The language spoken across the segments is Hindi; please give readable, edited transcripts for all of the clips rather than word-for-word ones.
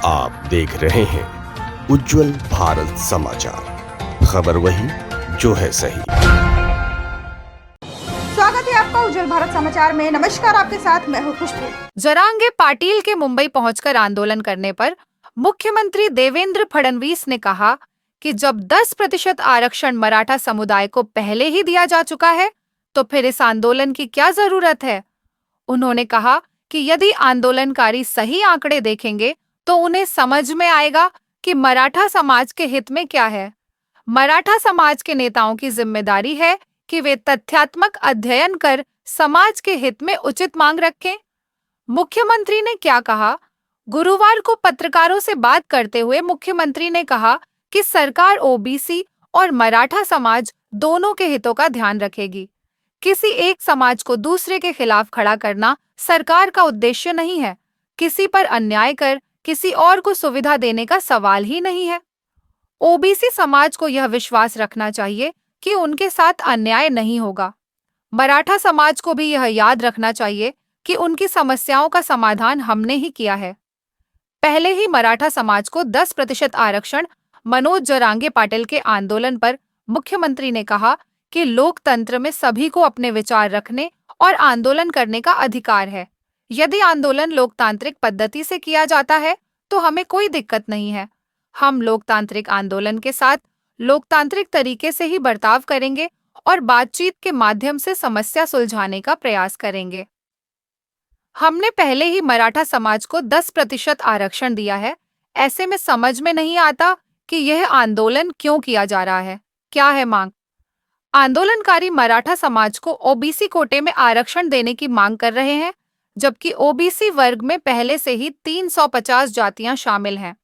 आप देख रहे हैं उज्जवल भारत समाचार, खबर वही जो है सही। स्वागत है आपका उज्जवल भारत समाचार में। नमस्कार, आपके साथ मैं हूं खुशबू। जरांगे पाटिल के मुंबई पहुंचकर आंदोलन करने पर मुख्यमंत्री देवेंद्र फडणवीस ने कहा कि जब 10% आरक्षण मराठा समुदाय को पहले ही दिया जा चुका है, तो फिर इस आंदोलन की क्या जरूरत है। उन्होंने कहा कि यदि आंदोलनकारी सही आंकड़े देखेंगे तो उन्हें समझ में आएगा कि मराठा समाज के हित में क्या है। मराठा समाज के नेताओं की जिम्मेदारी है कि वे तथ्यात्मक अध्ययन कर समाज के हित में उचित मांग रखें। मुख्यमंत्री ने क्या कहा? गुरुवार को पत्रकारों से बात करते हुए मुख्यमंत्री ने कहा कि सरकार ओबीसी और मराठा समाज दोनों के हितों का ध्यान रखेगी। किसी एक समाज को दूसरे के खिलाफ खड़ा करना सरकार का उद्देश्य नहीं है। किसी पर अन्याय कर किसी और को सुविधा देने का सवाल ही नहीं है। ओबीसी समाज को यह विश्वास रखना चाहिए कि उनके साथ अन्याय नहीं होगा। मराठा समाज को भी यह याद रखना चाहिए कि उनकी समस्याओं का समाधान हमने ही किया है। पहले ही मराठा समाज को 10% आरक्षण मनोज जरांगे पाटिल के आंदोलन पर मुख्यमंत्री ने कहा कि लोकतंत्र में सभी को अपने विचार रखने और आंदोलन करने का अधिकार है। यदि आंदोलन लोकतांत्रिक पद्धति से किया जाता है तो हमें कोई दिक्कत नहीं है। हम लोकतांत्रिक आंदोलन के साथ लोकतांत्रिक तरीके से ही बर्ताव करेंगे और बातचीत के माध्यम से समस्या सुलझाने का प्रयास करेंगे। हमने पहले ही मराठा समाज को 10% आरक्षण दिया है। ऐसे में समझ में नहीं आता कि यह आंदोलन क्यों किया जा रहा है। क्या है मांग? आंदोलनकारी मराठा समाज को ओबीसी कोटे में आरक्षण देने की मांग कर रहे हैं, जबकि ओबीसी वर्ग में पहले से ही 350 जातियां शामिल हैं।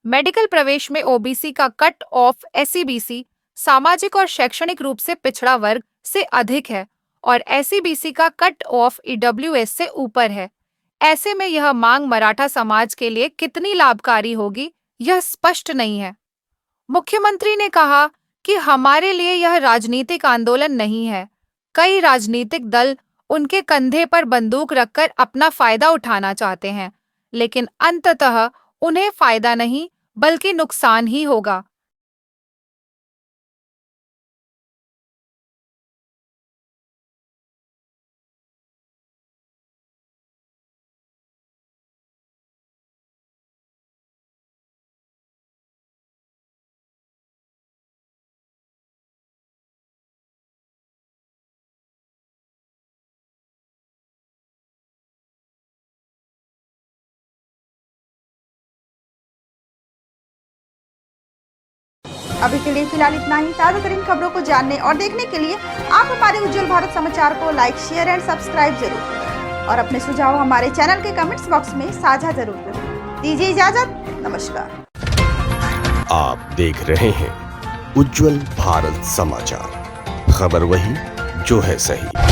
मेडिकल प्रवेश में ओबीसी का कट ऑफ एसईबीसी सामाजिक और शैक्षणिक रूप से पिछड़ा वर्ग से अधिक है और एसईबीसी का कट ऑफ ईडब्ल्यूएस से ऊपर है। ऐसे में यह मांग मराठा समाज के लिए कितनी लाभकारी होगी, यह स्पष्ट नहीं है। मुख्यमंत्री ने कहा कि हमारे लिए यह राजनीतिक आंदोलन नहीं है। कई राजनीतिक दल उनके कंधे पर बंदूक रखकर अपना फायदा उठाना चाहते हैं, लेकिन अंततः उन्हें फायदा नहीं बल्कि नुकसान ही होगा। अभी के लिए फिलहाल इतना ही। ताज़ा तरीन खबरों को जानने और देखने के लिए आप हमारे उज्जवल भारत समाचार को लाइक, शेयर एंड सब्सक्राइब जरूर करें और अपने सुझाव हमारे चैनल के कमेंट्स बॉक्स में साझा जरूर करें। दीजिए इजाजत, नमस्कार। आप देख रहे हैं उज्जवल भारत समाचार, खबर वही जो है सही।